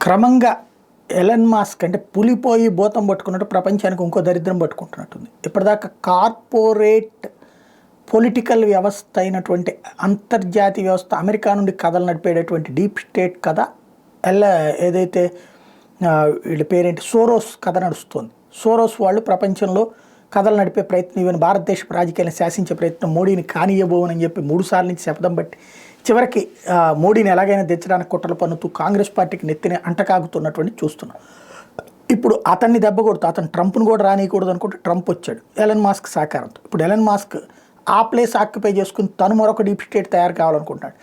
క్రమంగా Elon Musk అంటే పులిపోయి భూతం పట్టుకున్నట్టు ప్రపంచానికి ఇంకో దరిద్రం పట్టుకుంటున్నట్టుంది. ఇప్పటిదాకా కార్పొరేట్ పొలిటికల్ వ్యవస్థ అయినటువంటి అంతర్జాతీయ వ్యవస్థ అమెరికా నుండి కథలు నడిపేటటువంటి డీప్ స్టేట్ కథ ఏదైతే వీళ్ళ పేరేంటి సోరోస్ కథ నడుస్తుంది. సోరోస్ వాళ్ళు ప్రపంచంలో కథలు నడిపే ప్రయత్నం, ఈవెన్ భారతదేశ రాజకీయాలను శాసించే ప్రయత్నం మోడీని కానియబోవనని చెప్పి 3 సార్లు నుంచి శపథం బట్టి చివరికి మోడీని ఎలాగైనా తెచ్చడానికి కుట్రలు పన్నుతూ కాంగ్రెస్ పార్టీకి నెత్తిని అంటకాగుతున్నటువంటి చూస్తున్నాం. ఇప్పుడు అతన్ని దెబ్బ కొడుతూ అతను ట్రంప్ను కూడా రానియకూడదు అనుకుంటే ట్రంప్ వచ్చాడు ఎలన్ మాస్క్ సహకారంతో. ఇప్పుడు ఎలన్ మాస్క్ ఆ ప్లేస్ ఆక్యుపై చేసుకుని తను మరొక డీప్ స్టేట్ తయారు కావాలనుకుంటున్నాడు.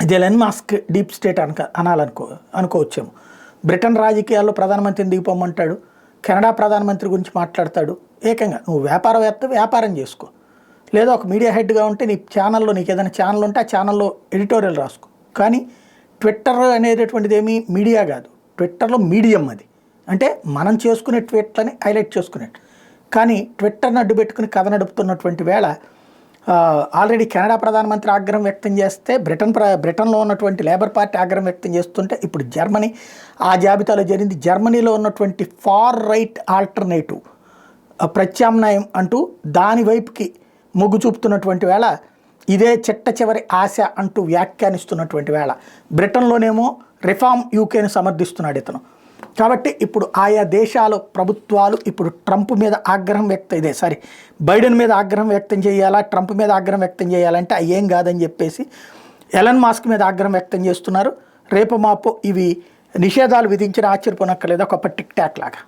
ఇది ఎలన్ మాస్క్ డీప్ స్టేట్ అనుకోవచ్చేమో. బ్రిటన్ రాజకీయాల్లో ప్రధానమంత్రిని దిగిపోమంటాడు, కెనడా ప్రధానమంత్రి గురించి మాట్లాడతాడు. ఏకంగా నువ్వు వ్యాపారవేత్త వ్యాపారం చేసుకో, లేదా ఒక మీడియా హెడ్గా ఉంటే నీ ఛానల్లో నీకు ఏదైనా ఛానల్ ఉంటే ఆ ఛానల్లో ఎడిటోరియల్ రాసుకో. కానీ ట్విట్టర్ అనేటటువంటిది ఏమీ మీడియా కాదు, ట్విట్టర్లో మీడియం అది. అంటే మనం చేసుకునే ట్వీట్లని హైలైట్ చేసుకునేట్టు. కానీ ట్విట్టర్ని అడ్డు పెట్టుకుని కథ నడుపుతున్నటువంటి వేళ ఆల్రెడీ కెనడా ప్రధానమంత్రి ఆగ్రహం వ్యక్తం చేస్తే బ్రిటన్లో ఉన్నటువంటి లేబర్ పార్టీ ఆగ్రహం వ్యక్తం చేస్తుంటే ఇప్పుడు జర్మనీ ఆ జాబితాలో జరిగింది. జర్మనీలో ఉన్నటువంటి ఫార్ రైట్ ఆల్టర్నేటివ్ ప్రత్యామ్నాయం అంటూ దాని వైపుకి మొగ్గు చూపుతున్నటువంటి వేళ ఇదే చిట్ట చివరి ఆశ అంటూ వ్యాఖ్యానిస్తున్నటువంటి వేళ బ్రిటన్లోనేమో రిఫార్మ్ యూకేని సమర్థిస్తున్నాడు ఇతను. కాబట్టి ఇప్పుడు ఆయా దేశాల ప్రభుత్వాలు ఇప్పుడు ట్రంప్ మీద ఆగ్రహం బైడెన్ మీద ఆగ్రహం వ్యక్తం చేయాలా, ట్రంప్ మీద ఆగ్రహం వ్యక్తం చేయాలంటే అయ్యేం కాదని చెప్పేసి ఎలన్ మాస్క్ మీద ఆగ్రహం వ్యక్తం చేస్తున్నారు. రేపు మాపో ఇవి నిషేధాలు విధించిన ఆశ్చర్యపోనక్కర్లేదు, ఒక టిక్ టాక్ లాగా.